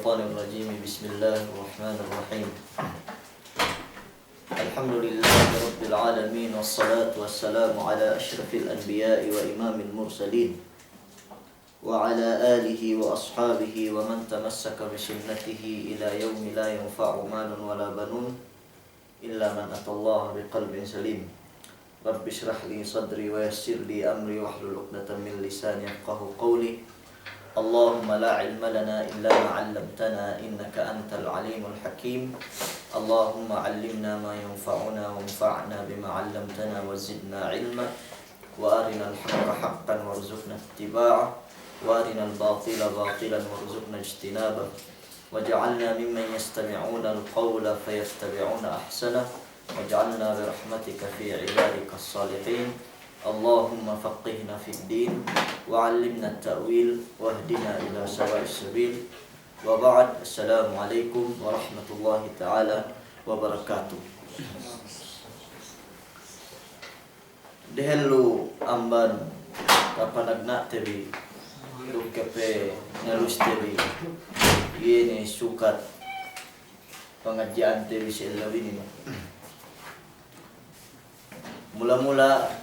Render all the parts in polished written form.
Minasyaitonirrajim. Bismillahirrahmanirrahim. Alhamdulillahirabbil alamin wassalatu wassalamu ala asyrafil anbiya'i wa imamil mursalin wa ala alihi wa ashabihi wa man tamassaka bi sunnatihi ila yaumi la yanfa'u malun wala banun illa man atallaha biqalbin salim. Rabbi shrah li sadri wa yassir li amri wahlul 'uqdatam min lisani yafqahu qawli. Allahumma la ilma lana illa ma 'allamtana innaka antal alimul hakim. Allahumma 'allimna ma yanfa'una wanfa'na bima 'allamtana wa zidna 'ilma wa arinal haqqa haqqan warzuqna ittiba'ah wa arinal batila batilan warzuqna ijtinabah waj'alna mimman yastami'una al-qawla fayattabi'una ahsanah waj'alna bi rahmatika fi 'ibadikas salihin. Allahumma faqihna fid din wa 'allimna at-ta'wil wahdina ila sawa'is sabil. Wa ba'd. Assalamualaikum warahmatullahi taala wabarakatuh. Dehelu amban kapanagna tebi dukepe nalus tebi yene sukat pengajian tebi selawini. Mula-mula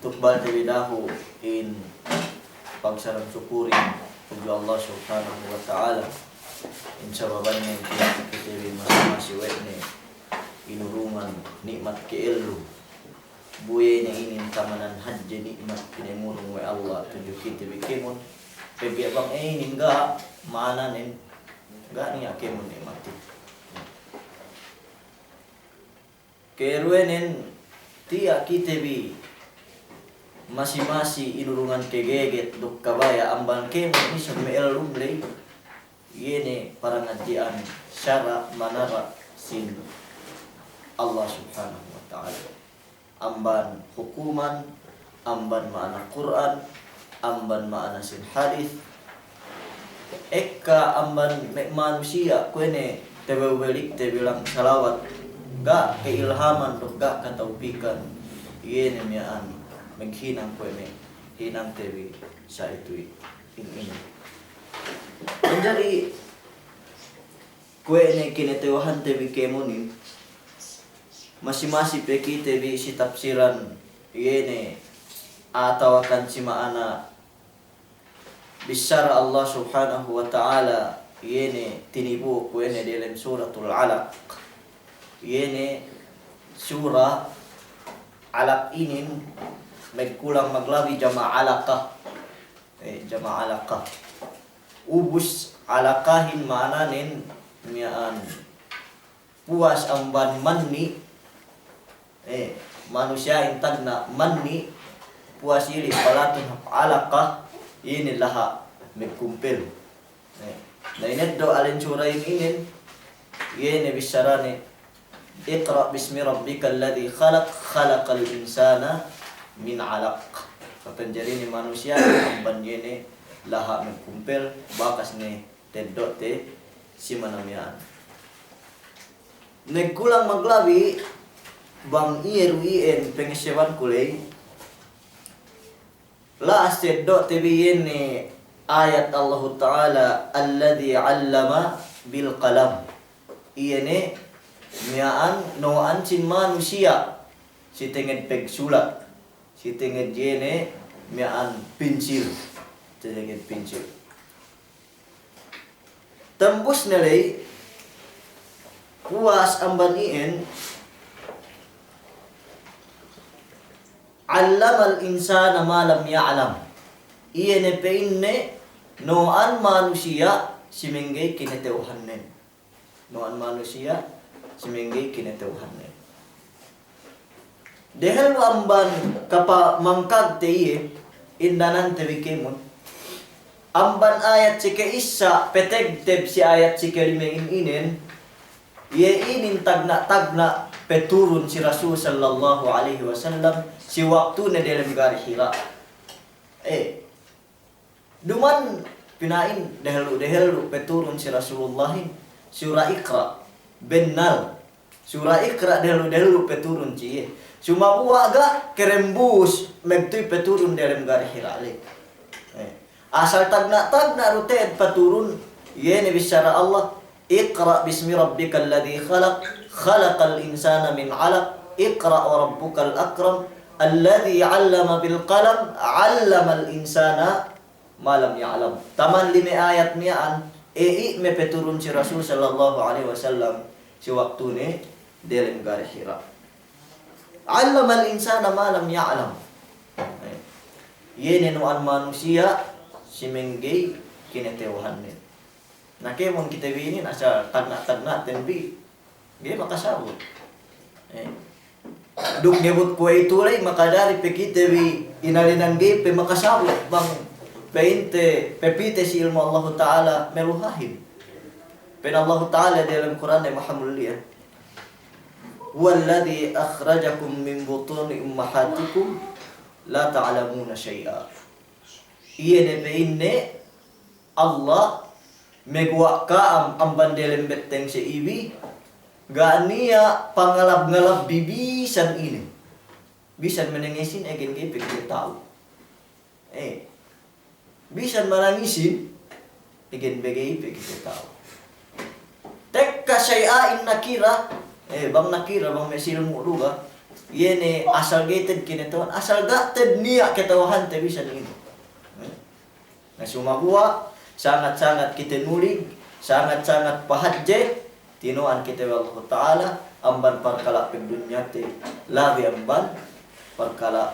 tukbal tebi dahu in pagsalam syukuri kepada Allah Subhanahu wa taala in sababannya kita tebi masih wetne inurungan nikmat keelu buye ini tamanan haji nikmat kinemurung wa Allah tunjuk kita bikimon pegi bang ini enggak mana nih enggak nih akemon nikmati kerwenen tia kita bi masih inurungan kegeget duk kabaya amban kemon ni samel lumlay yene para ngajian syara manara sin Allah Subhanahu wa taala amban hukuman amban makna Quran amban makna sin hadis eka amban manusia kuene tebelik tebilang salawat gak keilhaman dok gak kataupikan yene mian menghinang kuene hinang tebi sa itu ini menjadi kuene kini tewahan tebi kemunin masih peki tebi si tafsiran yene atau akan si maana bisara Allah Subhanahu wa taala yene tinibu kuene dalam suratul Alaq yene surah Alaq ini magkulang maglabi jama' alaqah jama' alaqah ubus alaqahin maananin mian puas amban manni manusia intag na manni puas ili palatun alaqah ini laha magkumpil na ineddo alin surain inin yene bisarane iqra bismi rabbikal ladzi khalaq khalaqal insana min 'alaq. Kapanjari ni manusia amban yene laha magkumpil bakas ni teddo te si manamian. Nagkulang maglabi bang iruien pengesewan kulay la asteddo te biyene ayat Allah Ta'ala alladzi 'allama bil qalam iyene miaan noan sin manusia si tenged pegsulat si tenged yene miaan pensil tenged pensil tembus nilai puas amban ien allamal insana ma lam ya'lam iyene peinne noan manusia si menggay kineteuhannen noan manusia simenggay kineteuhannen dehel amban kapa mangkag teye indanan tebikemon amban ayat sike isa petegteb si ayat sike limengin inen ye inin tagna peturun si Rasul sallallahu alaihi wasallam si waktu na dalam gari Hira duman pinain dehelu peturun si Rasulullah surah Iqra Bennal surah Iqra dehelu peturun ciye cuma uaga kerembus megtui peturun dalam gari Hira asal tagna ruted peturun Yene bisyara Allah, Iqra bismi rabbikal ladzi khalaq, khalaqal insana min 'alaq, Iqra wa rabbukal akram, alladzi 'allama bil qalam, 'allamal insana ma lam ya'lam. Taman 5 ayat mian me peturun si Rasul sallallahu alaihi wasallam si waktu ni dalam gari Hira. 'Allamal insana ma lam ya'lam. Yene nuan manusia si menggay kinetewhan ni. Nakemon kita bini asa tagna tenbi. Gay makasabot. Duk nebut ko itulay makadari pe kita bi inalinan gay pe makasabot bang peinte pepite si ilmu Allah Taala meluhahin. Pen Allah Taala dalam Quran ay mahamuliyah. Walladhi akhrajakum min butuni ummahatikum la ta'lamuna syai'a. Iye pe inne Allah megwa ka ang bandelem beteng si ibi gania pangalab-ngalab bibisan ini bisan menengisin egen gepek dia tahu bisan menangisin egen begei kita tahu tekka syai'ain nakira bang nakira bang mesilmu luga yene asal gated kinetawan asal gated niya ketawahan te bisan ini na sumabua sangat-sangat kita nulig, sangat-sangat pahadje, tinuan kita Allah Ta'ala, amban perkala pendunya te, labi amban perkala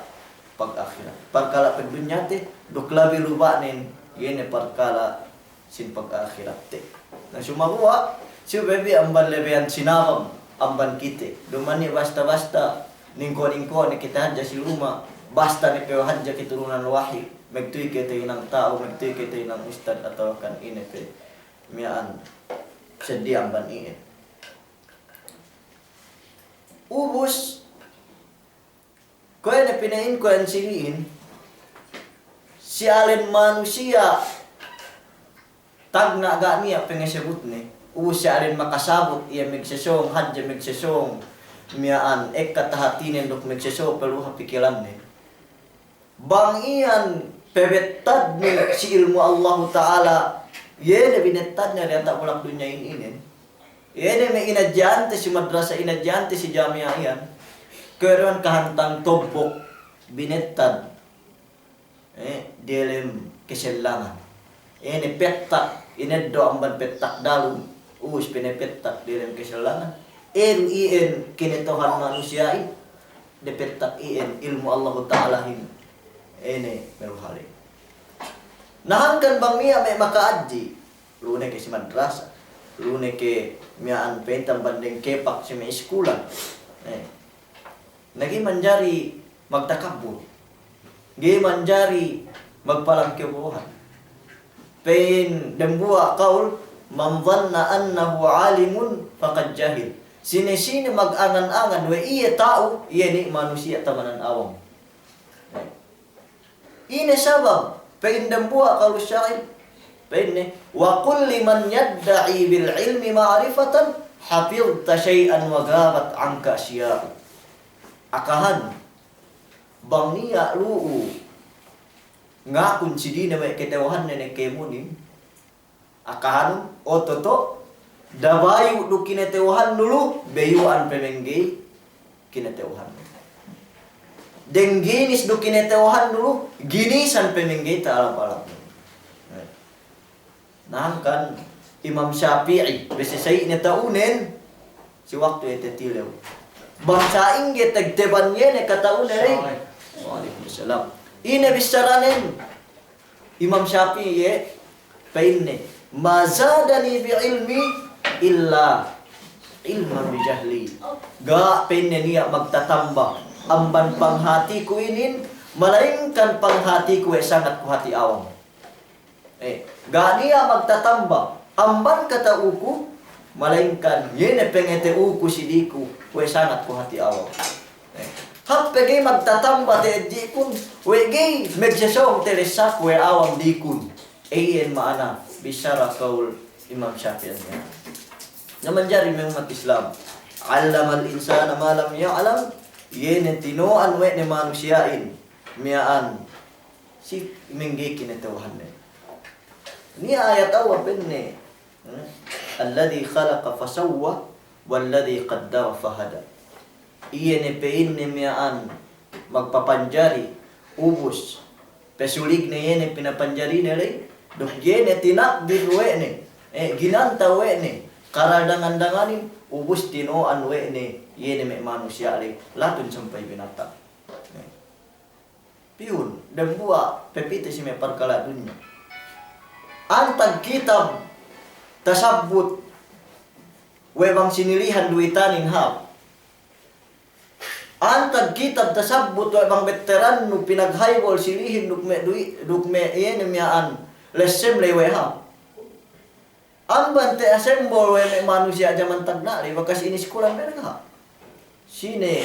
pag-akhirat. Perkala pendunya te, duk labi lubanin, yene perkala sin pag-akhirat te. Na sumabua, siya bebi amban lebean sinabam, amban kita. Dumani basta-basta, ningko-ningko ni kita hadja si rumah, basta ni kayo hadja kiturunan wahi. Magtuy kita inang tao, magtuy kita inang ustad atau kan ini pe mian sediam ban iin. Ubus ko na pinain ko ang siliin si alin manusia tagna ga niya pengesebut ni ubus si alin makasabot iya migsesong hadja migsesong mian ekatahatinen dok migsesong peluha pikiran ni bang iyan pebettad ni si ilmu Allah Ta'ala yene binettad niya lihat tak bulak dunia ini yene may inadyante si madrasa inadyante si jamia yan keron kahantang tobok binettad dilem keselangan yene petak ineddo amban petak dalum us pinepettak dilem keselangan ien kinetohan manusia de petak ien ilmu Allah Ta'ala hin ini meruhali. Nahankan bang Mia may makaadji, lune ke si madrasa, lune ke miaan pentam banding kepak si may iskulan. Nagi manjari magtakabur, gi manjari magpalang kebuhan. Pen dembua kaul man dhanna annahu alimun faqad jahil. Sini-sini mag-angan-angan we iya tao, iya ni manusia tamanan awam. Ini sabab paindam buah kalau syair painne wa kulli man yadda'i bil ilmi ma'rifatan hafidta syai'an wa ghabat anka asya' akahan bangnia luu ngakun sidina may ketewahan nene kemunin akahan ototo dabayu du kinetewahan dulu beyuan pemengge kinetewahan dengginis do kinetewahan dulu ginisan peminggita alam-alam. Nangkan Imam Syafi'i besesay ni taunen si waktu ete tilew. Bangsa inge tagtebanyen e kataunen ay. Waalaikumsalam. Ine bisaranen Imam Syafi'i painne mazadani bi ilmi illa ilman bi jahli. Ga painne niya magtatambah amban panghati ko inin malaingkan panghati ko sangat ko hati awam ganiya magtatamba amban kata uku malaingkan yene pengete uku sidiku we sangat ko hati awam hapege magtatamba te dikun we gay megsesong telesak we awam dikun ayen maana bisyara kaul Imam Syafi'i naman jari ng umat Islam allamal insana ma lam ya'lam yene tinuan we ni manusiain miaan si minggi kinetawahan ni ayat awa penne Alladhi khalaqa fasawwa walladhi qaddara fahada. Iya ni pein ni miaan magpapanjari ubus pesulig na yene pinapanjari na rin duk yene tinakdir we ni ginanta we ni karadangan-danganin ubus tinoan we ni yene may manusia rin latun sampay binata piun dan buwa pepite si may parkala dunya antag kitab tasabut webang sinilihan duitanin hap antag kitab tasabut webang veteran nu pinaghaywol silihin dukme yene miyaan lesem lewe hap ambante asembol we manusia zaman tagna ri bakas ini sekolah mereka sine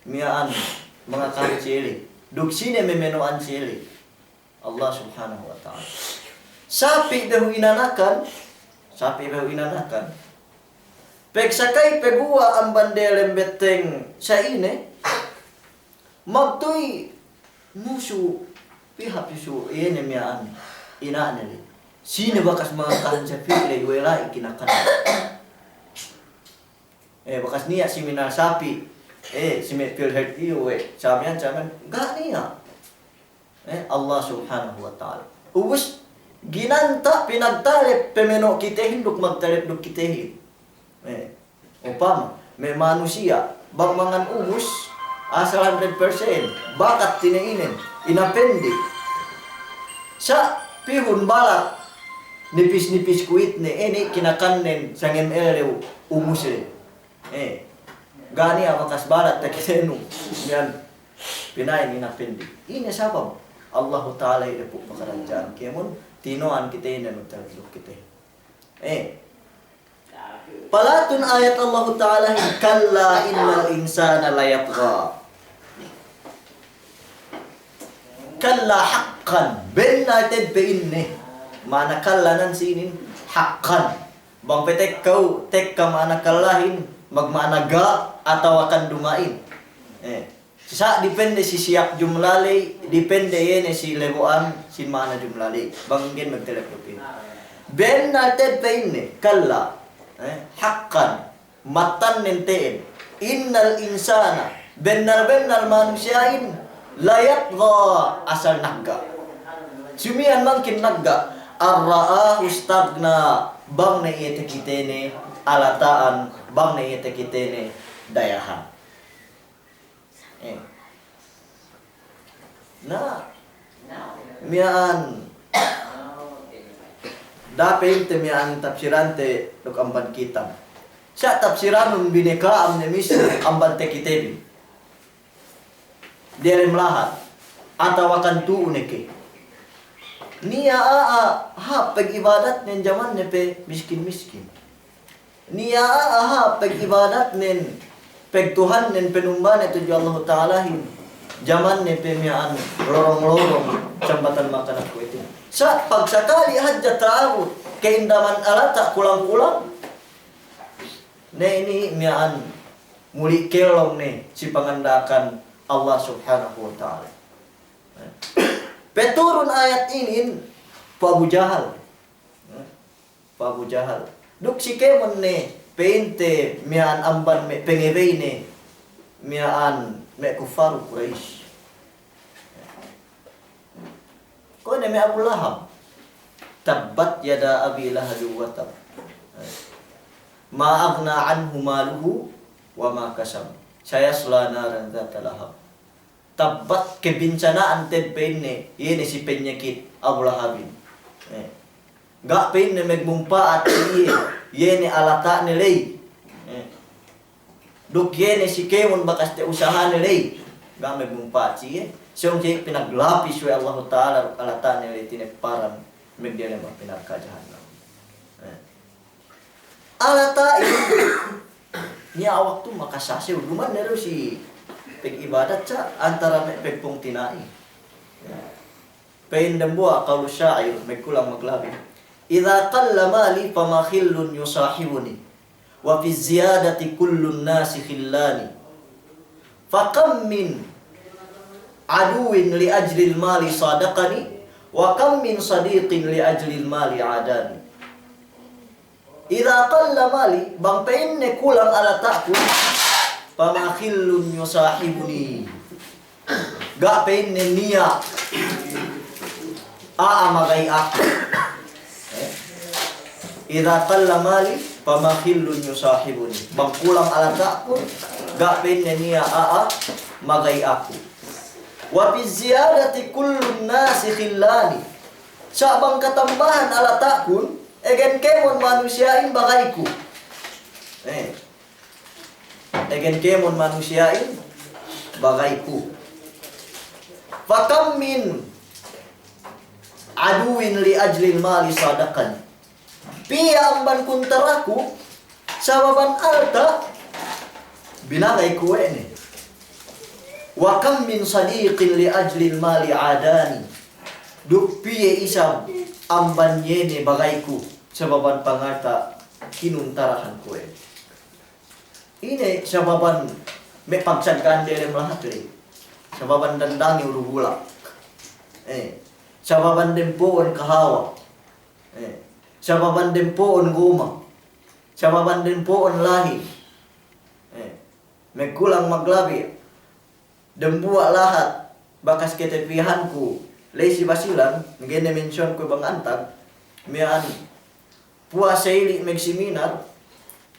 miyaan mga kancili duk sine memenoan cili Allah subhanahu wa ta'ala sapi dahu inanakan pegsakay pegua ang bandelem beteng sa ine magtoy musu pihap yusu iyan miyaan inaanili sine bakas mga kahan sa pili wala ikinakan bakas niya seminar sapi si Phil Hert iyo sabihan gak niya Allah subhanahu wa ta'ala ubus ginanta pinagtalip pemeno kitehin duk magtalip duk kitehin upam may manusia bang mangan ubus asal 100% bakat tinainin inapendi sa pihun balat nipis-nipis kuit ni ini kinakannen sang ml ubus gani abakas balat takisenu yan pinain inapendi ini sabab Allah Ta'ala ida po pakarajaan kemon tinoan kita ini magtalip kita palatun ayat Allah Ta'ala kalla innal insana layatgha kalla haqqan benated be inni mana kallanan sinin haqqan bang petek kau tek ka mana kallahin magmanaga atau akan dumain sa depende si siap jumlali depende yene si lebuan sin mana jumlali banggen magtelepin ben nated pe inni kalla haqqan matan nenteen innal insana benar manusiain layatgha asal nagga sumian mangkin nagga arra'ahu stagna bang na iyete kitene alataan bang na iyete kitene dayahan na miyaan daping temiyaan tafsirante duk amban kitab sa tafsiranun bineka amnemis amban te kitebi dia melahat atau akan tuuneke niya ha pag ibadat nen zaman ne pe miskin niya ha pag ibadat nen pag Tuhan nen penumban itu Allah Ta'ala hin zaman ne pe miyaan lorong jambatan makanan ko itu sa pagsakali hajjat ta'awud keindaman alata kulang-kulang ne ini miyaan muli kelong ne si pangandakan Allah subhanahu wa ta'ala peturun ayat ini pa Abu Jahal duk si kemon ne peinte miyaan amban me pengewei ne miyaan me kufar Quraisy ko ne me Abu Lahab tabbat yada abi lahab wa tab ma aghna anhu maluhu wa ma kasab sayasla naran dzata lahab tabbat kebincanaan tempene ini si penyakit Abu Lahabin gak penne megmumpaat yene alata nilay duk yene si kemon bakas te usaha nilay gak megmumpaat siya siyong siya pinaglapis wa Allah Ta'ala alata nilay tineparan megdiyan ang pinagkajahan lang alata niya awak tu makasasi duman nero si pag-ibadat sa antara pagpong tinai paindambua kalau syair megkulang maglabi idza qalla mali fama khillun yusahibuni wa fi ziyadati kullun nasi khillani fakam min aduwin li ajli al-mali sadaqani wa kam min sadiqin li ajli al-mali adani Idza qalla mali, bang penne kulang ala ta'ku, pamakhillun yusahibuni. Ga penne niya aamagay ako. Idza qalla mali, pamakhillun yusahibuni. Bang kulang ala ta'ku, ga penne niya magay ako. Wa fi ziyadati kullun nasi khillani. Sa bang katambahan ala ta'kun, egen kemon manusiain bagayku. Egen kemon manusiain bagayku. Fakam min aduin li ajlil mali sadakan. Pia amban kuntaraku sababan alta binagay ko ini. Wa kam min sadiqin li ajlil mali adani. Duk piye isab amban yene bagayku sababan pangata kinuntarahan ko eh. Ini sababan may pagsagkan din lahat eh. Sababan dandangi urugulak. Sababan din poon kahawa. Sababan din poon guma. Sababan din poon lahi. May kulang maglabi. Dembuak lahat bakas ketepihanku lesi basilan ngene mention ko bang antag mian puasa ili megseminar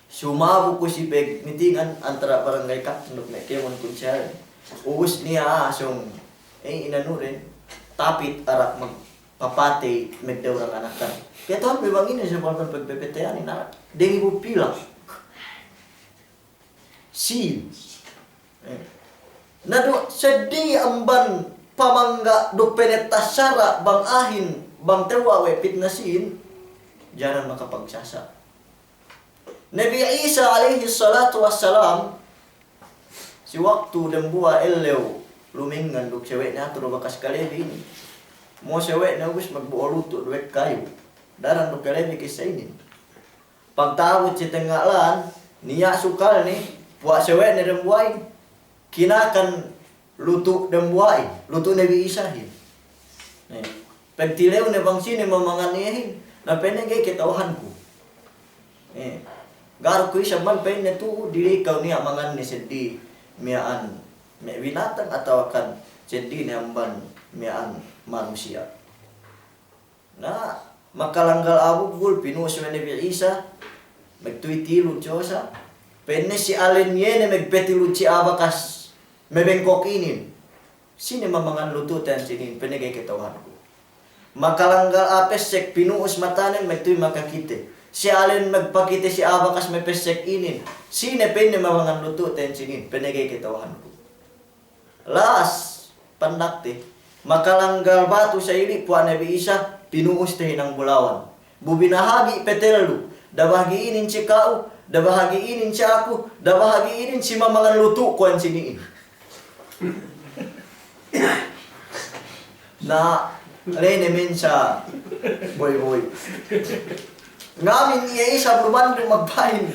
sumabu ko si peg mitingan antara barangay katnok na kemon kun siya uus niya asong inanurin tapit arak magpapate megdawrang anakan kaya tuhan bebang ini sa balkan pagpepetean ina dengi bu pilak sin nado sedih amban pamangga do penetasara bang ahin bang tewa we pitnasin jangan makapagsasa. Nabi Isa alaihi salatu wassalam si waktu dembua elew lumingan duk cewek na turo bakas kalebi ini mo cewek na ubus magbuo luto duwek kayo daran duk kalebi kisah ini pagtawid si tenggalan niya sukal ni puak cewek na dembuain kinakan lutu dembuai, lutu Nabi Isa hin. Pagtilew na bang sini mamanganihin, na penegay kitawahanku. Garo ko isa man penne tu dili ikaw niya mangan ni seddi miaan me binatang atau kan seddi ni amban miaan manusia. Na makalanggal abugul pinuos ni Nabi Isa magtuitilu Diyosa penne si alen yene magpetilu ci abakas mebengkok inin. Sini mamangan lututan sini penegay kitawan ko. Makalanggal apesek pinuos matanen magtuy makakite. Si alen magpakite si abakas mepesek inin. Sine penne mamangan lututan sini penegay kitawan ko. Las pandakte makalanggal batu sa ili puan Nabi Isa pinuos tehin ang bulawan. Bubinahagi petelu dabahagi inin si kau, dabahagi inin si aku, dabahagi inin si mamangan lutu kuan siniin. Na rene mensa boy ngamin iya isa blumando magpahin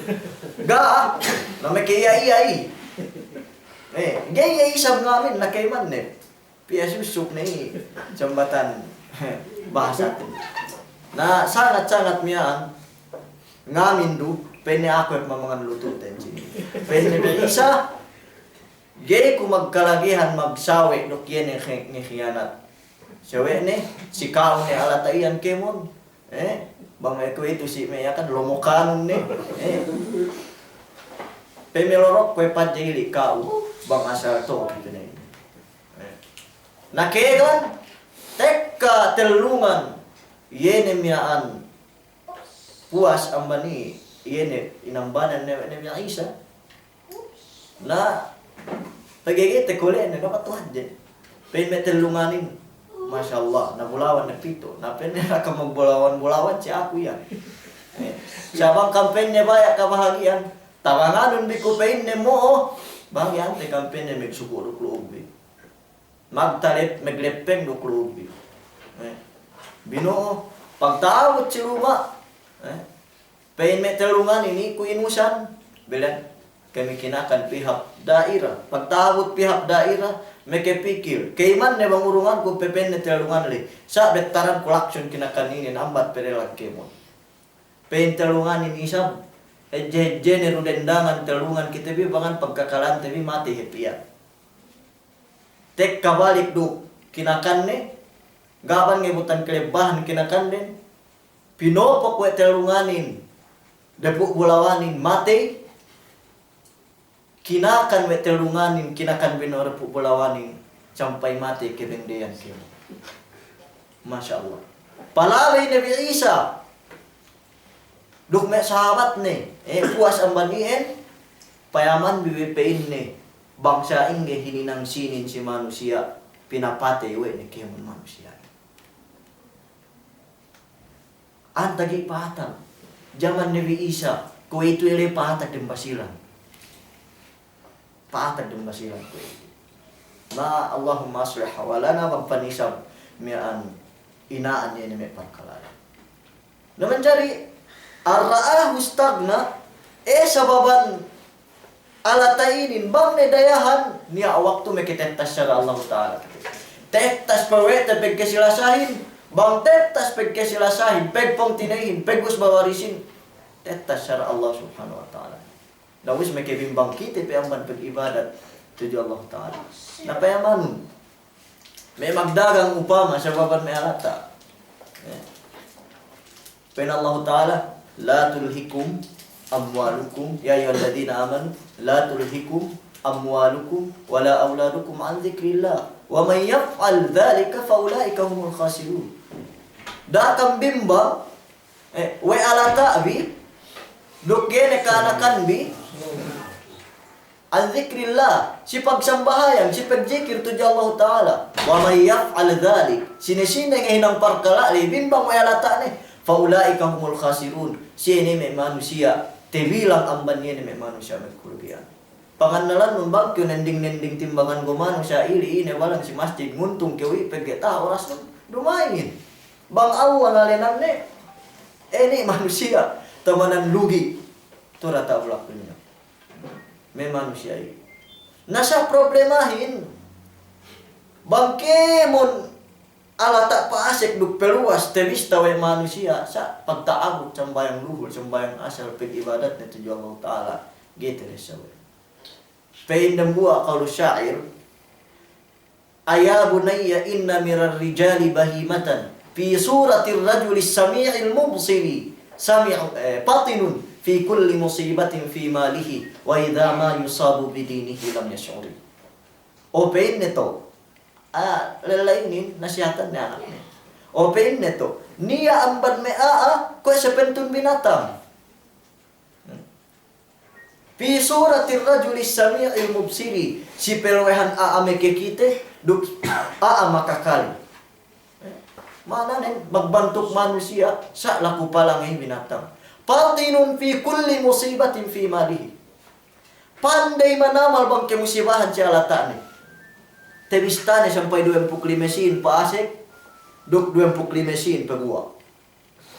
ga na may kaya iya gaya isa ngamin na kay man piya susuk na jambatan bahasa na sangat miyan ngamin du pene ako at mamangan lututin pene isa gay ko magkalagihan magsawi no kien ni khiyanat. Sawi ni si kao ni alataian kemon. Bang ito si maya kan lomokan ni. Pemelorok kwe padjili kao bang asal to gitu ni. Nakegan teka telungan yene miaan puas ambani yene inambanan ni Isa. Na pagigit tekole na kapatuhan din. Pen metelunganin. Masya Allah, na bulawan na pito. Na pen na ka magbulawan-bulawan si ako yan. Sabang kampenya baya kabahagian. Tawanganon bi ko pen mo. Bang yan te kampenya magsuguro klubi. Magtalip maglepeng do klubi. Bino pagtawot si luma. Pen metelungan ini ku inusan. Bilang kami kinakan pihak daerah. Pagtawot pihak daerah, may kepikir. Kaiman ne bang urungan kung pepen na telungan li. Sa betaran kolakson kinakan ini, nambat perelag kemon. Pen telungan ini isam. Jeneru dendangan telungan kita bi bangan pagkakalan tapi mati hepia. Tek kabalik du kinakan ne gaban ngebutan kelebahan kinakan den. Pinopok we telunganin. Depuk bulawanin mati. Kinakan we telunganin kinakan binorepuk bulawanin sampai mati kebendean kemo. Masya Allah. Palaway Nabi Isa. Duk me sahabat ne, puas ambanien, payaman bibipain ne, bangsa ingge hininang sinin si manusia, pinapate we ne kemun manusia. Antagi patang, zaman Nabi Isa, ko itu ile patag din basilan. Patag din basilan ko itu. Ma Allahumma aslih hawalana pampanisam mian inaan niya ni may pagkalala. Na mencari Ar-ra'ahu stagna sababan alatainin bang nedayahan niya waktu meketetas syara Allah Ta'ala. Tetas paweta pegkesilasahin bang tetas pegkesilasahin pegpong tinahin pegus bawarisin tetas syara Allah Subhanahu Wa Ta'ala. Dawis mekebimbang kita peyamban pegibadat tuju Allah Ta'ala. Napayaman may magdagang upama sababan may alata. Pen Allah Ta'ala La tulhikum amwalukum ya ayyuhalladzina amanu la tulhikum amwalukum wala auladukum an dzikrillah wa may yaf'al dzalika fa ulaika humul khasirun. Datang bimba we alata bi dukene kanakan bi an dzikrillah si pagsambahayan si pagjikir tu Allah Taala wa may yaf'al dzalik sine-sine ngahinang parkala li bimbang we alata ne faulaika humul khasirun. Sini may manusia tebilang amban niya may manusia may kerugian. Pangandalan membang kyo nending timbangan go manusia ili ini walang si masjid nguntung kewi pegeta oras dumain. Bang Allah ngalenan ne ini manusia tamanan lugi. Tu rata ulakunya. May manusia ini. Nasa problemahin bangkemon ala tak paasik duk peluas tewista we manusia sa pagtaabot sambayang luhur sambayang asal pag ibadat na tuju Allah Ta'ala gitu resawe. Paindam buwa qaulu syair aya bunayya inna mirar rijali bahimatan fi suratir rajuli sami'il mubsiri sami'u patinun fi kulli musibatin fi malihi wa idza ma yusabu bidinihi lam yash'uri. O pain nito lalainin nasihatan ni anak ni. Opein neto. Niya amban me ko sa pentun binatang. Fi suratir rajuli sami'il mubsiri si pelwehan ame kekite duk makakali. Mana nen magbantuk manusia sa laku palang binatang. Patinun fi kulli musibatin fi malihi. Pandai manamal bang kemusibahan si alatane. Tebistane sampai 25 sin paasik duk 25 sin pagua.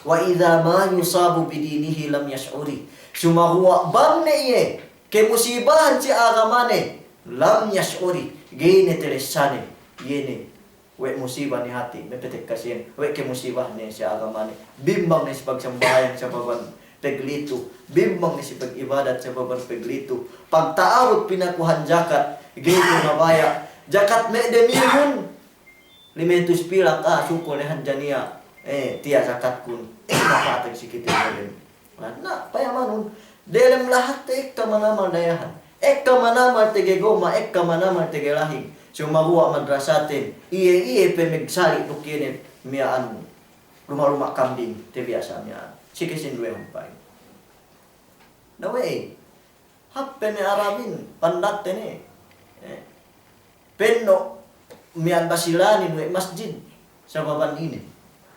Wa idza ma yusabu bidinihi lam yash'uri. Sumahua bamne ye ke musibahan si agamane lam yash'uri gene teresane yene we musibah ni hati mepetek kasien we ke musibah ni si agamane bimbang ni si pagsambahan sa baban peglitu bimbang ni si pag-ibadat sa baban peglitu pagtaawot pinakuhan zakat gene mabaya zakat me de milyon 500 pilak syukur lehan jania tia zakat kun napatag si kita din na payamanun delem lahat ekta manamal dayahan ekta manamal tege goma ekta manamal tege lahing sumahuwa madrasatin iye pemegsali tukine miaan rumah-rumah kambing te biasa miaan sikisin duwe humpay nawe happe me arabin pandat tene penno mian basilanin we masjid sa baban ini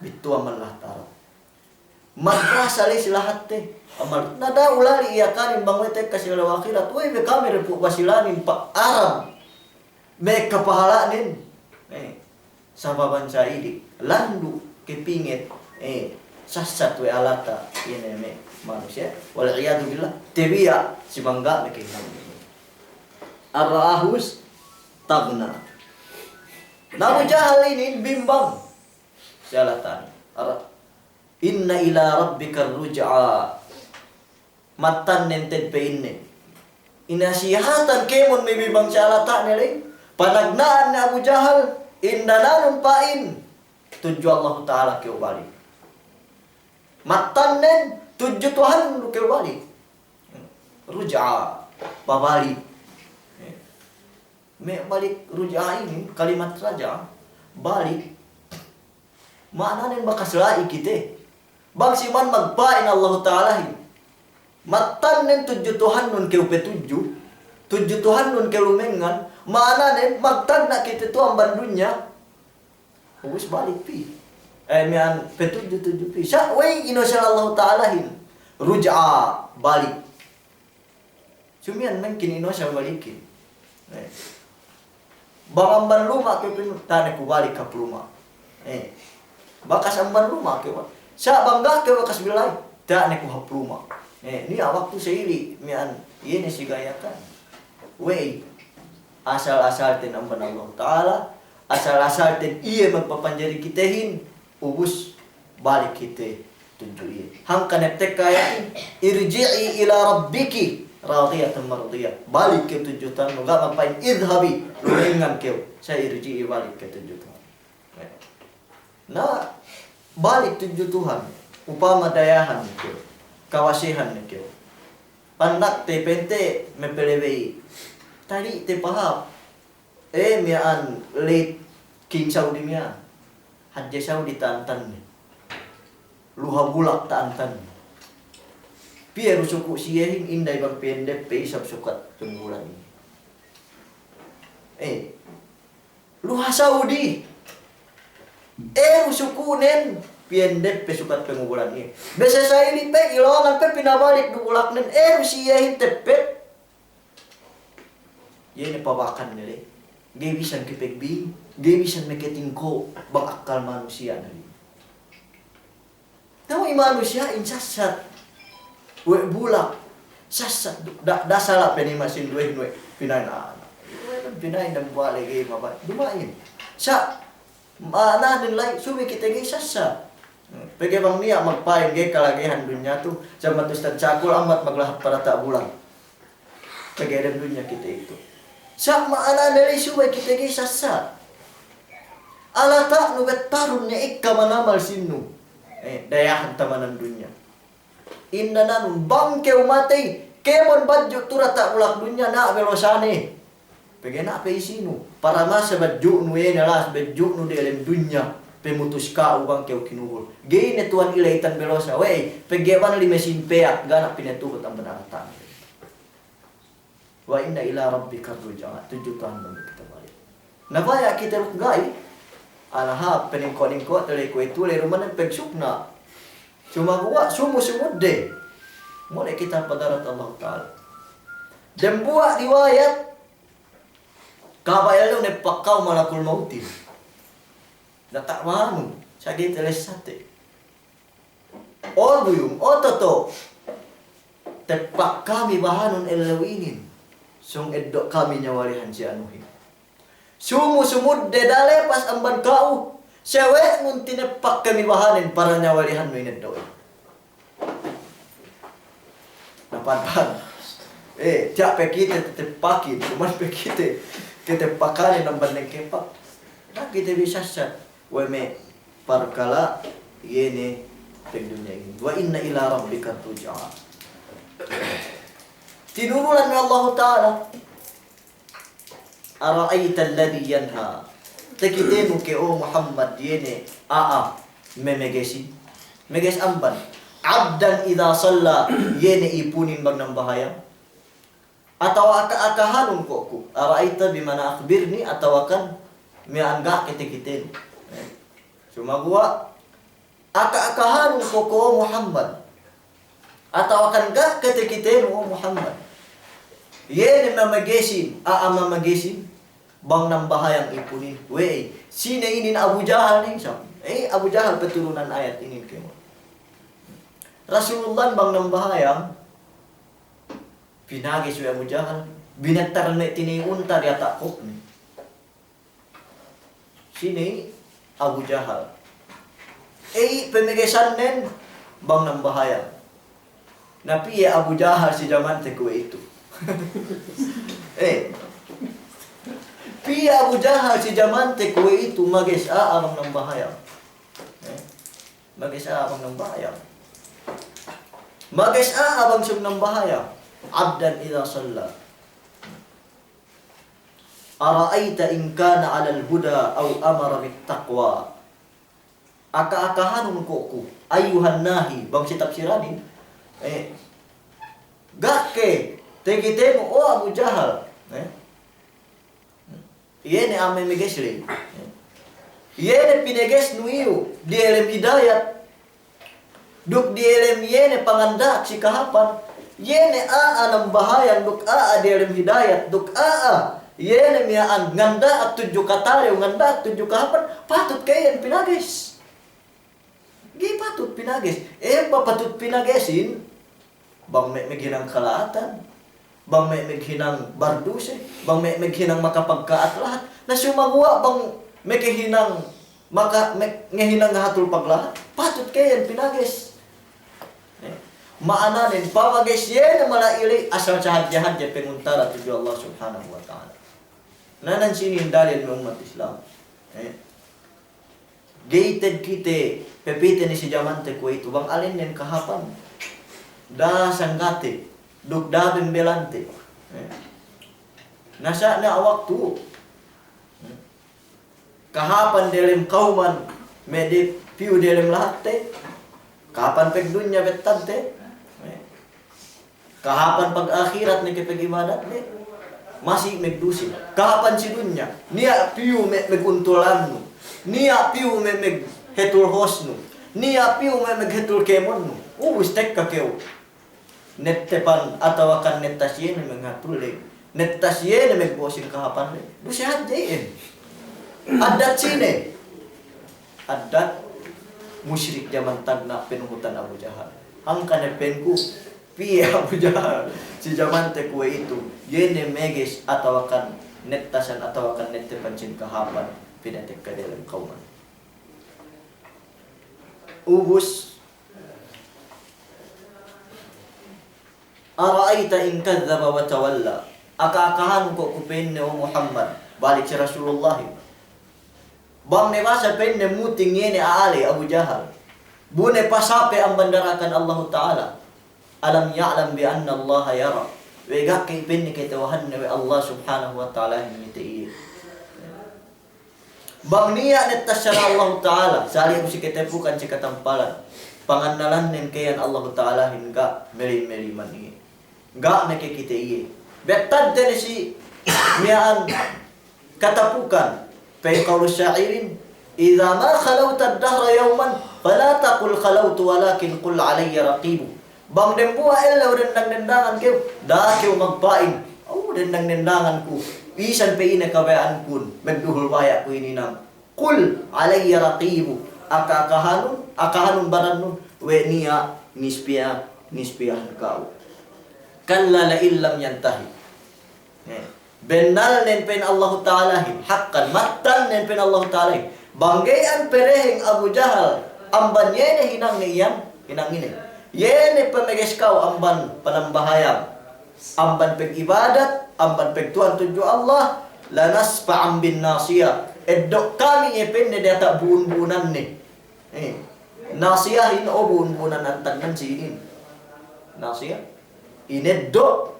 bitua man lahat arab madrasa le silahat te amal nada ulali iya kanin bangwete kasila akhirat we be kami repu basilanin pa arab me kapahalanin sa baban sa idi landu kepinget sasat we alata ini me manusia wal iyadu billah tebia si bangga me kinam arahus tagna. Namu jahal ini bimbang. Jalatan. Inna ila rabbika ruj'a. Matan nented pe inne. Inasihatan kemon may bibang salata nila. Panagnaan na Abu Jahal. Indananun pain. Tuju Allah Ta'ala kau balik. Matan nen. Tuju Tuhan kau balik. Ruj'a. Pabalik. Balik ruj'a ini. Kalimat raja. Balik. Mana nen bakas lai kita. Bang siman magpain Allah Ta'ala. Matan nen tuju Tuhan nun kau petuju. Tuju Tuhan nun kau lumengan. Mana nen magtag na kita tu amban dunya. Uwis balik pi. Mian petuju pi. Sa way inosya Allah Ta'ala hin. Ruj'a balik. Cumian mungkin inosya balikin. Bang amban luma kau pinu tane ku balik ka pluma. Bakas amban luma kau. Sa bangga kau bakas bilay. Tane ku hapluma. Ni waktu seili mian ini si gayakan. Way asal-asal tin amban Allah Ta'ala, asal-asal tin iya magpapanjari kitahin, ubus balik kita tunjuk iya. Hang kaneptek kaya irji'i ila rabbiki radiyatan mardiyah. Balik ke tunjutan mo ga mapain idhabi lumingan keu. Saya irji'i balik ke tunjutan. Na balik tunjuk Tuhan, upama dayahan keu, kawasihan keu. Pandak te pente mepelewei. Tadi te paham. Mian late King Saudi mian. Hadja Saudi tantan. Luha bulak tantan. Pieru suku siyahin indai bang pendep pe isap sukat tunggulan ini. Luha Saudi. Suku nen pendep pe sukat pengubulan ini. Besa saya ini pe ilongan pe pinabalik dugulak nen. Siyahin tepet. Yan pabakan nila. Gabisan kipegbi, gabisan meketingko bang akal manusia nali. Tahu manusia insasat. We bulak sasat da salah penimasin duwe pinain anak. Pinain dan buat lagi mabat. Dumain. Sa mana nilai suwi kita ge sasat. Pege bang niya magpain ge kalagihan dunya tu sama Ustaz Cakul amat maglahap para tak bulan. Pege dan dunya kita itu. Sama ala dari suwe kita ge sasa. Ala tak nugat tarun nya ikka manamal sinu. Dayahan tamanan dunya. Inna nanun bangke umate kemon baju tura tak ulak dunya na velosane. Pegena pe isinu. Para masa baju nu enalas baju nu de dalam dunya pemutus ka ubang keu kinuhul. Geine tuan ilaitan velosa. Wey, pegeban li mesin peak gana pinetuhut ang benaratan. Wa inna ila rabbika ruj'a. Tujuh tahun bagi kita balik. Nabaya kita rugai. Alaha peningko-ningko tele ko itu le rumah pegsukna. Cuma gua sumu-sumud de. Mulai kita padarat Allah Ta'ala. Dan buat riwayat kabayalo ne pakau malakul mautin. Datak manu sagi telesate. Buyung, toto. Tepak kami bahanun elawinin. Sung edok kami nyawarihan si anuhin. Sumu-sumud de dale pas amban kau. Sewe nun tinepak kami bahanin para nyawarihan mo inedok. Napan. Tiap pekite tetepakin. Cuman pekite ketepakanin amban ng kepak. Nah kita bisa sat. Weme parkala yene pegdunya ini. Wa inna ila rabbika ruj'a. Tinurulan ni Allah Ta'ala. Ara'aita alladhi yanha. Tekitenu ke Muhammad yene memegesi. Meges amban. Abdan idha salla yene ipunin bag ng bahaya. Atau akahanun ko ku. Ara'aita bimana akhbirni atau akan miangga kitikiten. Cuma gua akahanun ko Muhammad. Atau akan gak ketikiten Muhammad. Yene mamagesin, mamagesin bang nang bahayang ipunin. Wey, sine ini Abu Jahal nih sam. Abu Jahal keturunan ayat ini kemo. Rasulullah bang nang bahayang pinagi suya Abu Jahal, binattar ne tini unta dia takut nih. Sini Abu Jahal. Pemikisan nen bang nang bahaya. Napi ya Abu Jahal si zaman tekwe itu. Pia Abu Jahal si zaman tekwe itu magis abang nang bahaya. Magis abang nang bahaya. Magis abang sum nang bahaya. Abdan idza shalla. Ara'aita in kana 'alal huda aw amara bit taqwa. Aka-akahanun ko ayuhan nahi bang si tafsiranin. Gakke tegitemo Abu Jahal. Yene ame megesle. Yene pineges nuiu dielem hidayat. Duk dielem yene pangandak si kahapan. Yene anam bahayan duk dielem hidayat duk yene miaan nganda at tujuh katare nganda at tujuh kahapan patut kayen pinages. Gi patut pinages. Patut pinagesin bang meghinang kalaatan. Bang meghinang barduse, bang meghinang makapagkaat lahat. Na sumagwa bang meghinang ngehinang hatul paglahat. Patut kayan pinages. Maananin pamages yan malaili asal jahat-jahat ya penguntara tuju Allah Subhanahu wa taala. Nanan sini dalil umat Islam. Gated kite pepite ni si zaman te ko itu bang alin nen kahapan. Da sanggate duk dabin belante. Nasa na waktu. Kahapan dalam kauman medip piu dalam lahate. Kapan peg dunya betante. Kahapan pag akhirat ni kepeg ibadat ni masih megdusi. Kahapan si dunya niya piu meguntulan no. Niya piu meg hetul hosno. Niya piu meg hetul kemon no. Ustek ka keu. Nettepan atau akan netasyen mengatule netasyen megbosin kahapan le du sehat jain adat sini adat musyrik zaman tagna penuhutan Abu Jahal angkane penku pia Abu Jahal si zaman te kue itu yene meges atau akan netasan atau akan nettepan sin kahapan pinatek ka dalam kauman ubus. Ara'aita in kadzdzaba wa tawalla. Aka-akahan ko kupenne o Muhammad balik si Rasulullah. Bang ne basa penne muting yene aale Abu Jahal. Bune pasape ang bandarakan Allah Taala. Alam ya'lam bi anna Allah yara. Wega kay penne kay tawahan ne Allah Subhanahu wa Taala himiti. Bang niya netasya Allah Taala sali si ketepukan si katampalan. Pangannalan nen kayan Allah Taala hingga meri-meri mani. Enggak nakikita iya. Betad dari si miaan katapukan. Fa'in qawlu syairin, "Idza ma khalawta ad-dahra yawman, fala taqul khalawtu walakin qul alayya raqibu." Bang dembuha ella udah nang-nendangan keu, dah keu magpain. Udah nang-nendangan ku. Isan pe ina kabayaan kun, magduhul waya ku ini nang. Qul alayya raqibu. Akahanun baranun we niya nispiah kau. Kalla la illam yantahi. Benal nen pen Allah Ta'ala hakkan matan nen pen Allah Ta'ala. Banggayan pereheng Abu Jahal amban yene hinang ni yan hinang ini. Yene pemeges kau amban panambahayam. Amban peg ibadat, amban peg Tuhan tuju Allah, lanas pa'am bin nasiyah. Edok kami pen ne data buun-buunan ni. Nasiyahin o buun-buunan antag nan sinin. Nasiyah ineddo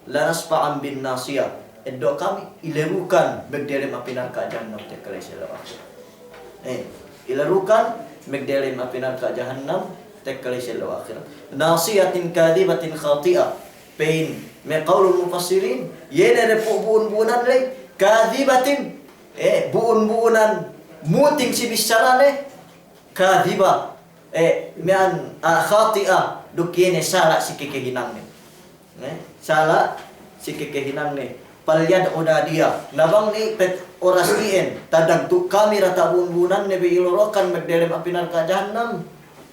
lanas pa'am bin nasiyah eddo kami ilerukan begdere mapinar ka jahannam te kale sila akhirat ilerukan begdere mapinar ka jahannam te kale sila akhirat nasiyatin kadibatin khati'ah pain me qaulul mufassirin yene repo buun-buunan lay kadibatin buun-buunan muting si bisarane kadiba mean khati'ah dukine sala si kekehinang ni. Sala si kekehinang ni. Palyad oda dia. Nabang ni pet oras ien. Tadag tu kami rata bun-bunan ni beilorokan magdelem apinar ka jahannam.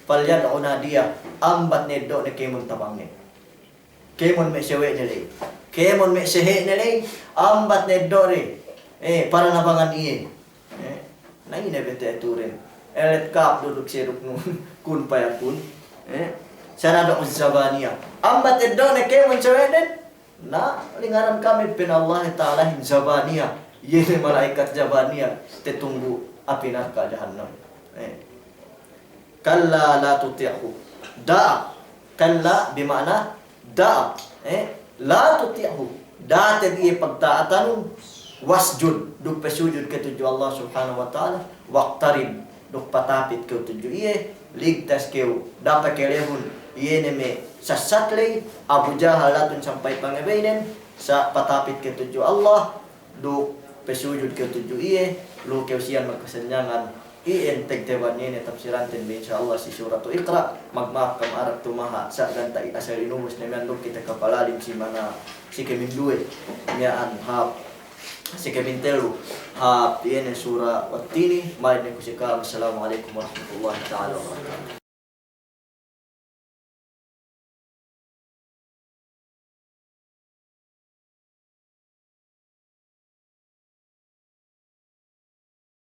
Palyad oda dia. Ambat ni do ni kemon tabang ni. Kemon me sewe ni lay. Kemon me sehe ni lay. Ambat ni do ni. Para nabangan iin. Nangin na bete turin. elet kap duduk siruk nun kun payakun sana do zabaniya amma tedone ke menceweden na lingkaran kami bin Allah taala zabaniya yene malaikat zabaniya tetunggu api neraka jahannam kalla la tuti'hu da kalla bermakna da la tuti'hu da tadi pagtaatan wasjud duk pesujud ketujuh Allah subhanahu wa ta'ala waqtarib duk patapit ketujuh iye ligtas keu dapat kelehun iye neme sasatlay Abu Jahal latun sampai pangabainen sa patapit ketujuh Allah duk pesujud ketujuh iye lu keu sian magkasenyangan iyen tegteban ini tafsiran ten insyaallah si surat Iqra magmaaf kam arab tumaha sa ganta asal inumus nemen duk kita kapalalim si mana si kemindue nyaan hab si kemintelu hab iyen surah Wattini mari ku sikam assalamualaikum warahmatullahi taala wabarakatuh.